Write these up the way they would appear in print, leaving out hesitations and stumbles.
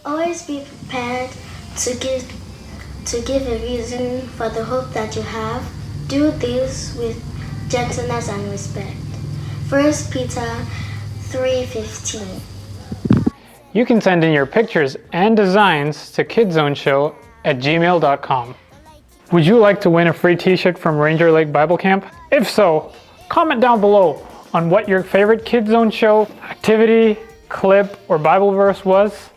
Always be prepared to give a reason for the hope that you have. Do this with gentleness and respect. 1 Peter 3:15. You can send in your pictures and designs to kidzone@gmail.com. Would you like to win a free t-shirt from Ranger Lake Bible Camp? If so, comment down below on what your favorite KidZone show, activity, clip, or Bible verse was,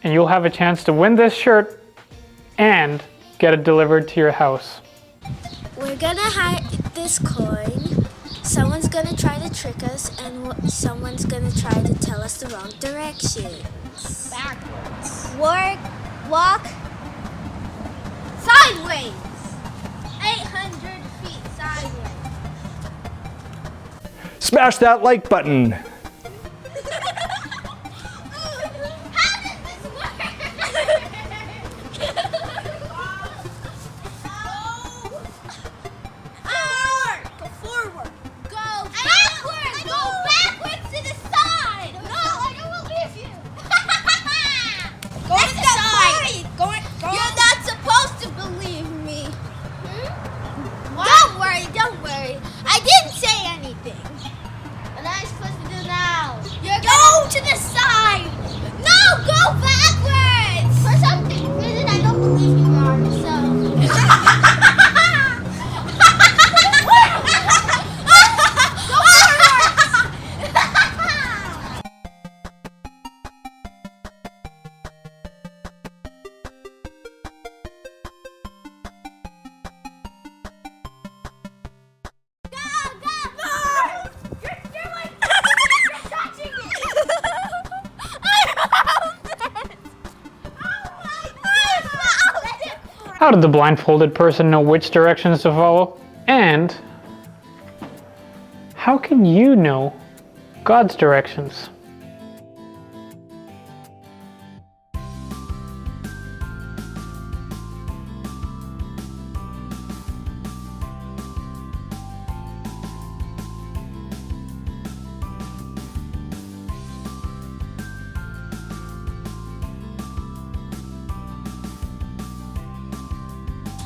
and you'll have a chance to win this shirt and get it delivered to your house. We're gonna hide this coin. Someone's gonna try to trick us, and someone's gonna try to tell us the wrong directions. Backwards. Walk sideways. 800 feet sideways. Smash that like button. Don't worry. I didn't say anything. What am I supposed to do now? Go to the side. No, go backwards. For some reason, I don't believe you are, so. How did the blindfolded person know which directions to follow? And how can you know God's directions?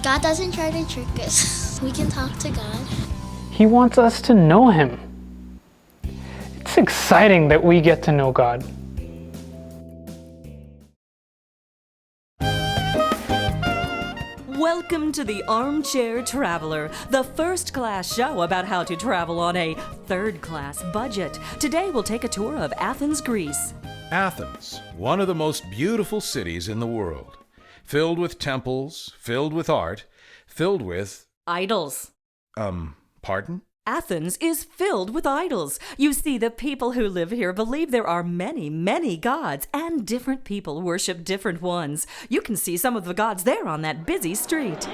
God doesn't try to trick us. We can talk to God. He wants us to know Him. It's exciting that we get to know God. Welcome to the Armchair Traveler, the first-class show about how to travel on a third-class budget. Today we'll take a tour of Athens, Greece. Athens, one of the most beautiful cities in the world. Filled with temples, filled with art, filled with... Idols. Pardon? Athens is filled with idols. You see, the people who live here believe there are many, many gods, and different people worship different ones. You can see some of the gods there on that busy street.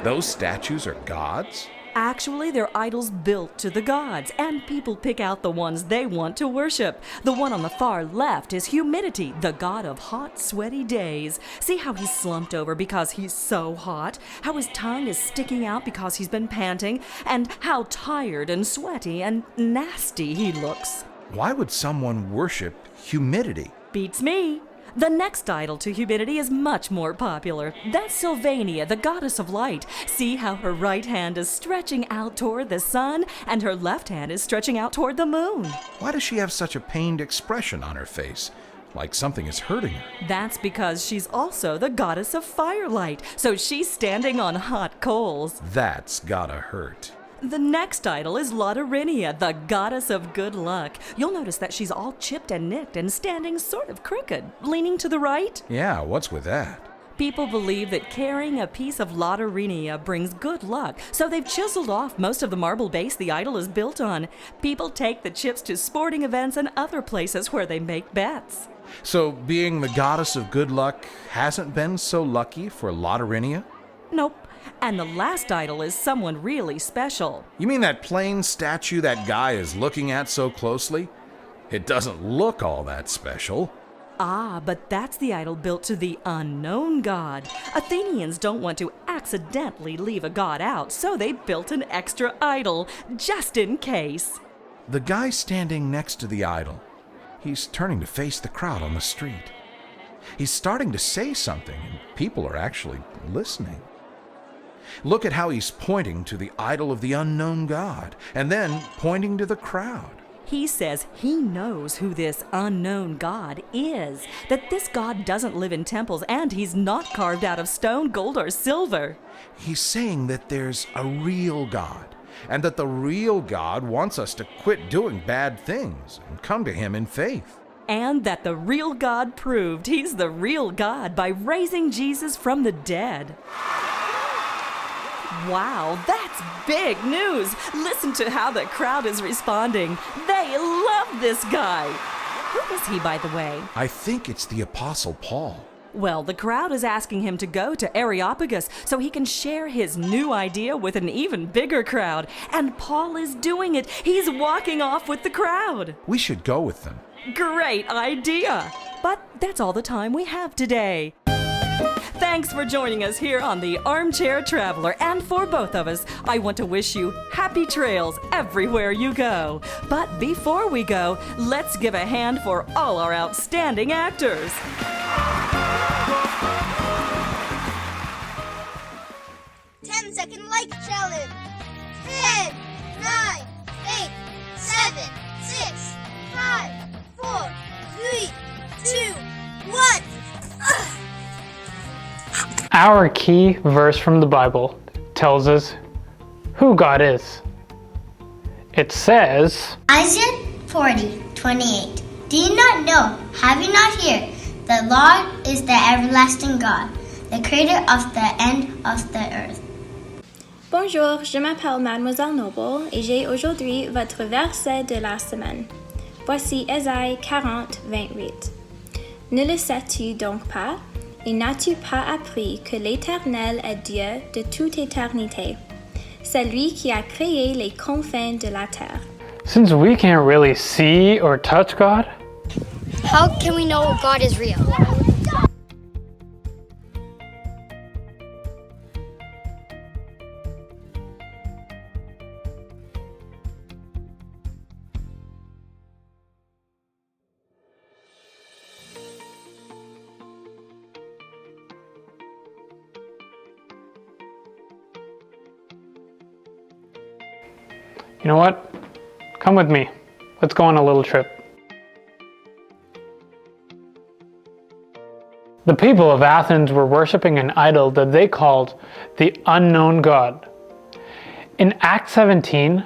Those statues are gods? Actually, they're idols built to the gods, and people pick out the ones they want to worship. The one on the far left is Humidity, the god of hot, sweaty days. See how he's slumped over because he's so hot, how his tongue is sticking out because he's been panting, and how tired and sweaty and nasty he looks. Why would someone worship humidity? Beats me. The next idol to Humidity is much more popular. That's Sylvania, the goddess of light. See how her right hand is stretching out toward the sun, and her left hand is stretching out toward the moon. Why does she have such a pained expression on her face? Like something is hurting her. That's because she's also the goddess of firelight, so she's standing on hot coals. That's gotta hurt. The next idol is Lottarinia, the goddess of good luck. You'll notice that she's all chipped and nicked and standing sort of crooked, leaning to the right. Yeah, what's with that? People believe that carrying a piece of Lottarinia brings good luck, so they've chiseled off most of the marble base the idol is built on. People take the chips to sporting events and other places where they make bets. So being the goddess of good luck hasn't been so lucky for Lottarinia? Nope. And the last idol is someone really special. You mean that plain statue that guy is looking at so closely? It doesn't look all that special. Ah, but that's the idol built to the unknown god. Athenians don't want to accidentally leave a god out, so they built an extra idol, just in case. The guy standing next to the idol, he's turning to face the crowd on the street. He's starting to say something, and people are actually listening. Look at how he's pointing to the idol of the unknown God, and then pointing to the crowd. He says he knows who this unknown God is, that this God doesn't live in temples and he's not carved out of stone, gold, or silver. He's saying that there's a real God, and that the real God wants us to quit doing bad things and come to him in faith. And that the real God proved he's the real God by raising Jesus from the dead. Wow, that's big news! Listen to how the crowd is responding. They love this guy. Who is he, by the way? I think it's the Apostle Paul. Well, the crowd is asking him to go to Areopagus so he can share his new idea with an even bigger crowd. And Paul is doing it. He's walking off with the crowd. We should go with them. Great idea! But that's all the time we have today. Thanks for joining us here on the Armchair Traveler, and for both of us, I want to wish you happy trails everywhere you go. But before we go, let's give a hand for all our outstanding actors. 10-second like challenge. 10, 9, 8, 7, 6, 5, 4, 3, 2, 1. Our key verse from the Bible tells us who God is. It says, Isaiah 40:28. Do you not know? Have you not heard? The Lord is the everlasting God, the creator of the end of the earth. Bonjour, je m'appelle Mademoiselle Noble et j'ai aujourd'hui votre verset de la semaine. Voici Ésaïe 40:28. Ne le sais-tu donc pas? Et n'as-tu pas appris que l'Éternel est Dieu de toute éternité? C'est lui qui a créé les confins de la terre. since we can't really see or touch God, How can we know God is real? you know what? Come with me. Let's go on a little trip. The people of Athens were worshiping an idol that they called the unknown God. In Acts 17,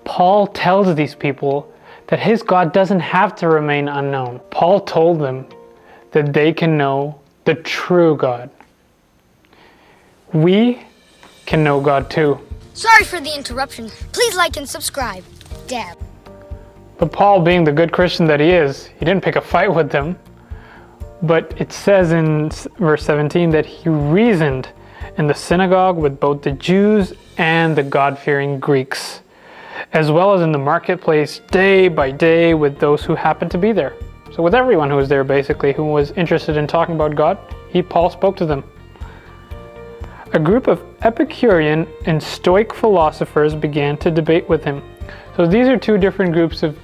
Paul tells these people that his God doesn't have to remain unknown. Paul told them that they can know the true God. We can know God too. Sorry for the interruption. Please like and subscribe. Dab. But Paul, being the good Christian that he is, he didn't pick a fight with them. But it says in verse 17 that he reasoned in the synagogue with both the Jews and the God-fearing Greeks, as well as in the marketplace day by day with those who happened to be there. So with everyone who was there, basically, who was interested in talking about God, Paul spoke to them. A group of Epicurean and Stoic philosophers began to debate with him. So these are two different groups of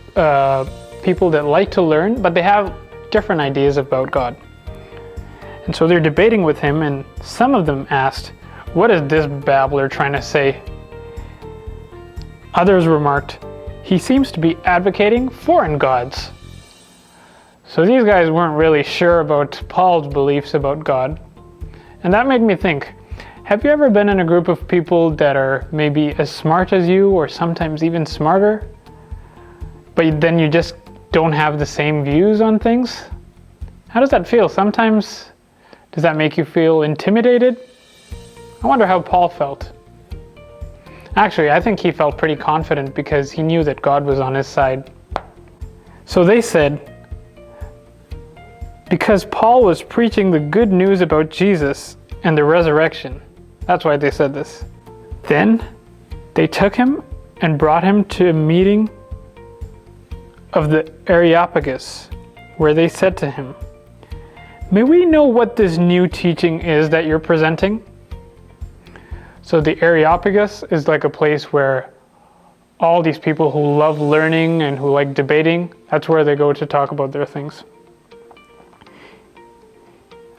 people that like to learn, but they have different ideas about God. And so they're debating with him, and some of them asked, "What is this babbler trying to say?" Others remarked, "He seems to be advocating foreign gods." So these guys weren't really sure about Paul's beliefs about God. And that made me think, have you ever been in a group of people that are maybe as smart as you, or sometimes even smarter, but then you just don't have the same views on things? How does that feel? Sometimes, does that make you feel intimidated? I wonder how Paul felt. Actually, I think he felt pretty confident because he knew that God was on his side. So they said, because Paul was preaching the good news about Jesus and the resurrection. That's why they said this. Then they took him and brought him to a meeting of the Areopagus, where they said to him, "May we know what this new teaching is that you're presenting?" So the Areopagus is like a place where all these people who love learning and who like debating, that's where they go to talk about their things.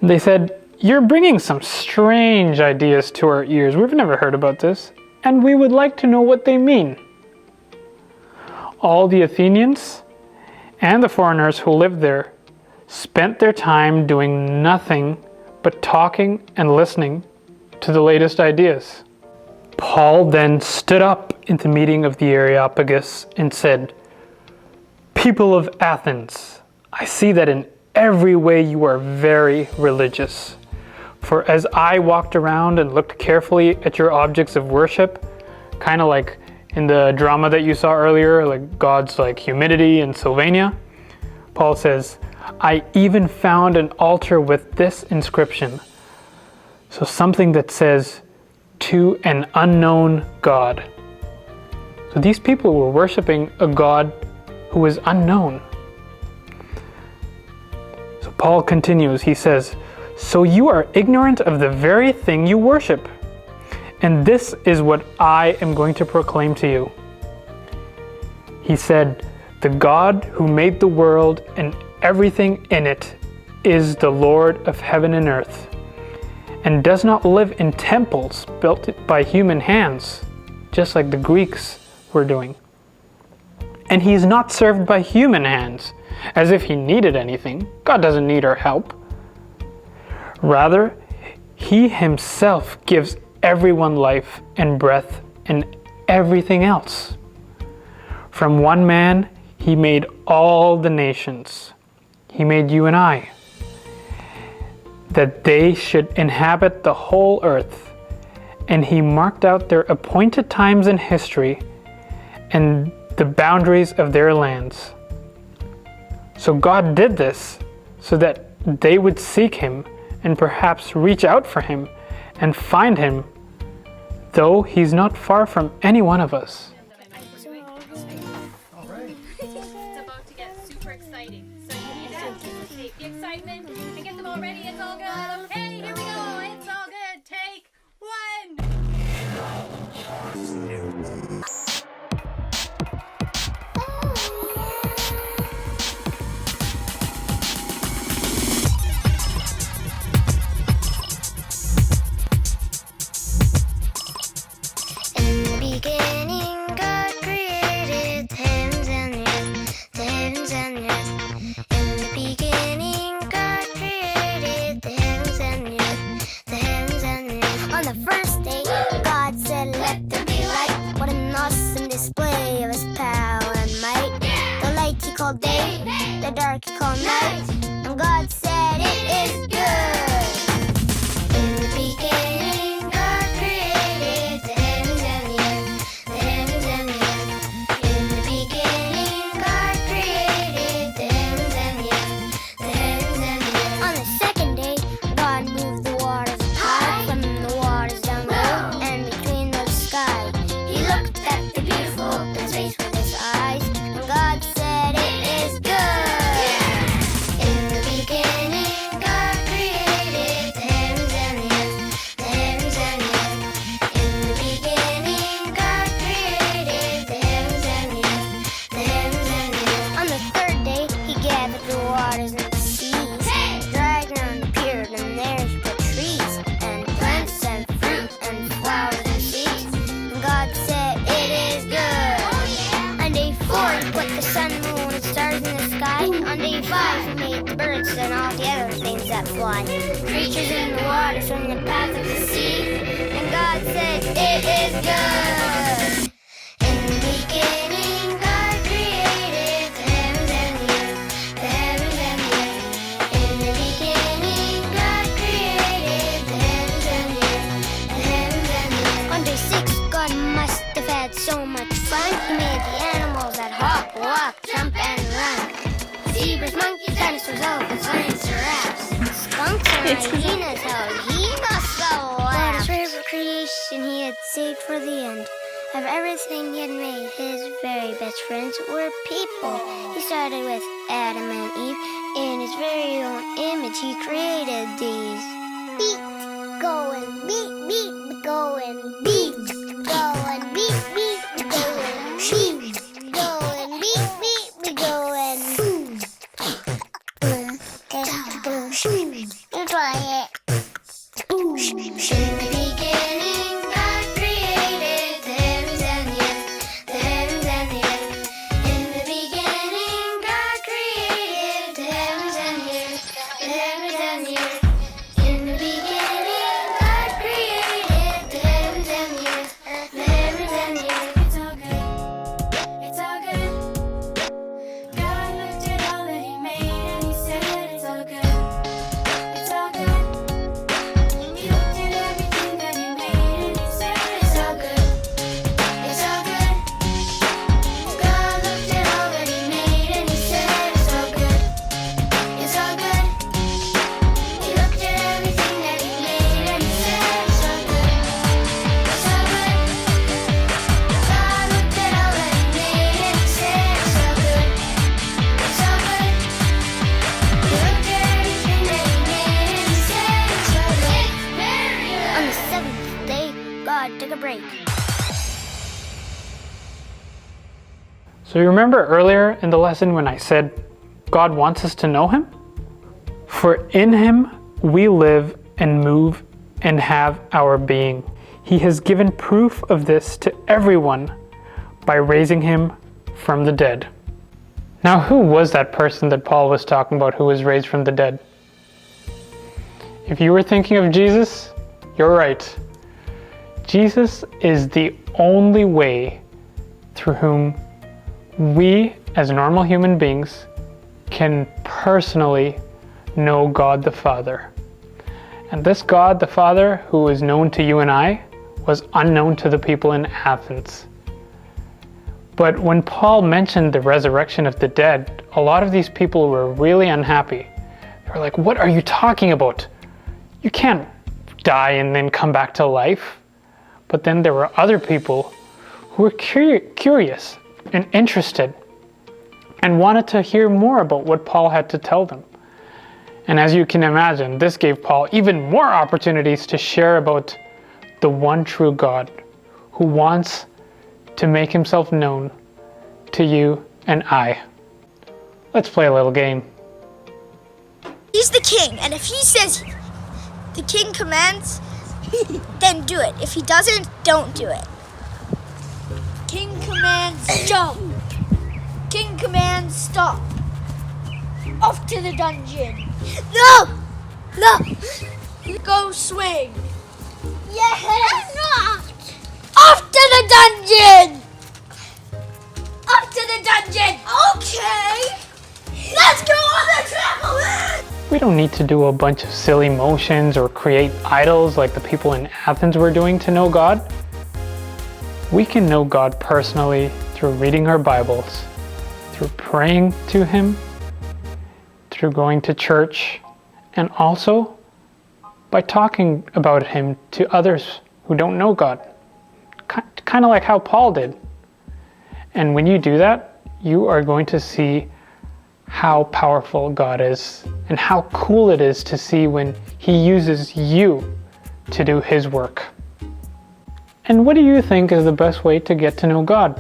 They said, "You're bringing some strange ideas to our ears. We've never heard about this, and we would like to know what they mean." All the Athenians and the foreigners who lived there spent their time doing nothing but talking and listening to the latest ideas. Paul then stood up in the meeting of the Areopagus and said, "People of Athens, I see that in every way you are very religious. For as I walked around and looked carefully at your objects of worship," kind of like in the drama that you saw earlier, like gods like humidity and Sylvania, Paul says, "I even found an altar with this inscription." So something that says, "To an unknown God." So these people were worshiping a God who was unknown. So Paul continues, he says, "So you are ignorant of the very thing you worship. And this is what I am going to proclaim to you." He said, "The God who made the world and everything in it is the Lord of heaven and earth, and does not live in temples built by human hands, just like the Greeks were doing. And he is not served by human hands, as if he needed anything. God doesn't need our help. Rather, he himself gives everyone life and breath and everything else. From one man, he made all the nations. He made you and I, that they should inhabit the whole earth. And he marked out their appointed times in history and the boundaries of their lands. So God did this so that they would seek him and perhaps reach out for him and find him, though he's not far from any one of us." All right. It's about to get super exciting. So you need to anticipate the excitement and get them all ready. It's all good. Okay, here we go. It's all good. Take one. The dark he called night, and God said it is good. In the beginning, God created the heavens and the earth, the heavens and the earth. In the beginning, God created the heavens and the earth, the heavens and the earth. On the second day, God moved the waters apart from the waters down below and between the sky. He looked at the beautiful open space with his eyes, and God said it is good. And all the other things that fly, creatures in the water from the path of the sea, and God said it is good. In the beginning, God created the heavens and the earth, the heavens and the earth. In the beginning, God created the heavens and the earth, the heavens and the earth. On day 6, God must have had so much fun. He made the animals that hop, walk, jump, and run. Zebras, monkeys, dinosaurs, elephants, lions, giraffes, skunks, and hyenas. How he must have laughed. But his favorite creation he had saved for the end. Of everything he had made, his very best friends were people. He started with Adam and Eve. In his very own image, he created these. Beat, go and beat, beat, go and beat, go and beat, beat, go and beat. break. So you remember earlier in the lesson when I said God wants us to know Him? For in Him we live and move and have our being. He has given proof of this to everyone by raising Him from the dead. Now, who was that person that Paul was talking about who was raised from the dead? If you were thinking of Jesus, you're right. Jesus is the only way through whom we, as normal human beings, can personally know God the Father. And this God the Father, who is known to you and I, was unknown to the people in Athens. But when Paul mentioned the resurrection of the dead, a lot of these people were really unhappy. They were like, what are you talking about? You can't die and then come back to life. But then there were other people who were curious and interested and wanted to hear more about what Paul had to tell them. And as you can imagine, this gave Paul even more opportunities to share about the one true God who wants to make Himself known to you and I. Let's play a little game. He's the king, and if he says the king commands, then do it. If he doesn't, don't do it. King commands jump. King commands stop. Off to the dungeon. No! No! Go swing. Yes! Not! Off to the dungeon! Off to the dungeon! Okay! Let's go on the trampoline! We don't need to do a bunch of silly motions or create idols like the people in Athens were doing to know God. We can know God personally through reading our Bibles, through praying to Him, through going to church, and also by talking about Him to others who don't know God. Kind of like how Paul did. And when you do that, you are going to see how powerful God is and how cool it is to see when He uses you to do His work. And what do you think is the best way to get to know God?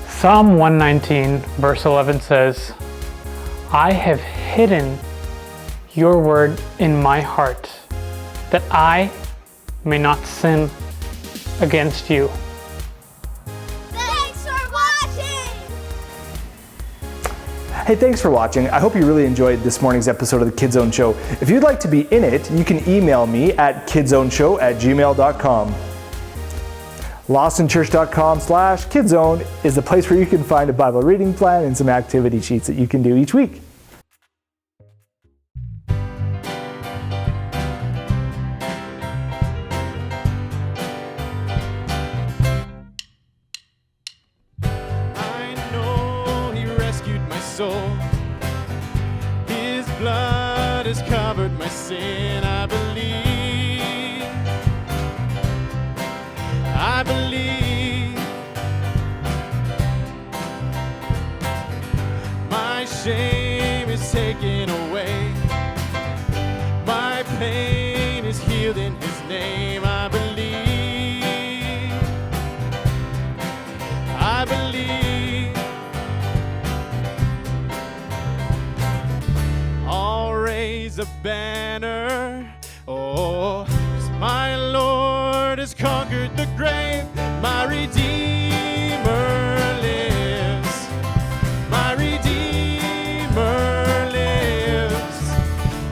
Psalm 119 verse 11 says, I have hidden your word in my heart, that I may not sin against you. Thanks for watching! Hey, thanks for watching. I hope you really enjoyed this morning's episode of the KidZone Show. If you'd like to be in it, you can email me at kidzoneshow@gmail.com. LawsonChurch.com/KidZone is the place where you can find a Bible reading plan and some activity sheets that you can do each week. I know He rescued my soul. His blood has covered my sin. I believe my shame is taken away. My pain is healed in His name. I believe I'll raise a banner. Oh, 'cause my Lord has conquered the grave. My Redeemer lives. My Redeemer lives.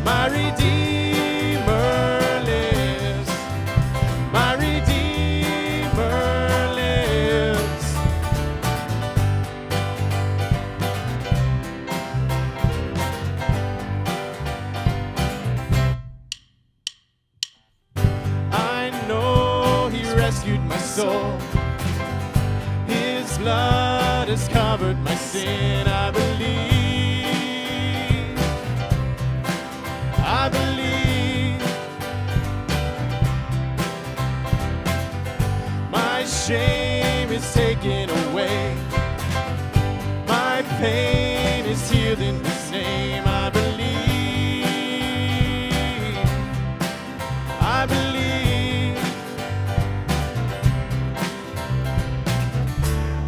My Redeemer lives. My Redeemer lives. I know He rescued my soul. His blood has covered my sin. I believe I believe. My shame is taken away. My pain is healed in His name. I believe. I believe.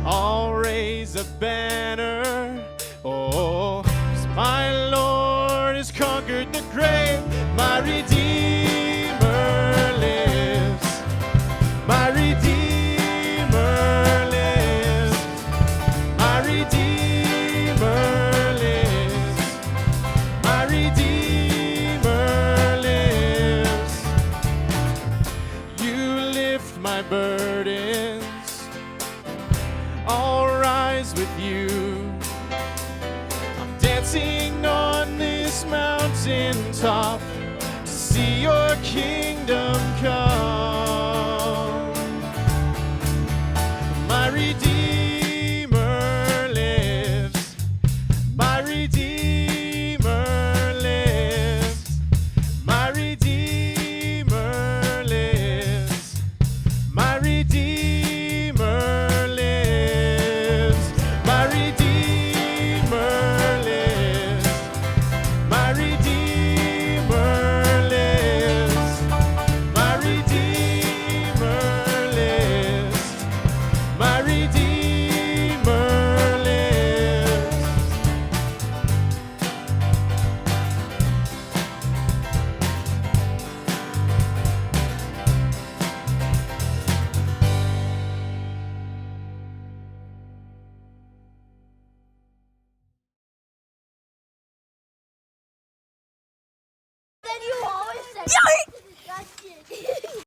I'll raise a banner. Oh, 'cause my Lord has conquered the grave. My Redeemer lives. My Redeemer lives. My Redeemer lives. My Redeemer lives. You lift my burdens. I'll rise with you. I'm dancing on this mountaintop to see your kingdom come. My Redeemer lives. My Redeemer lives. My Redeemer lives. My Redeemer lives. My Redeemer lives. My Redeemer lives. My Redeemer lives. My Redeemer lives. Then you always said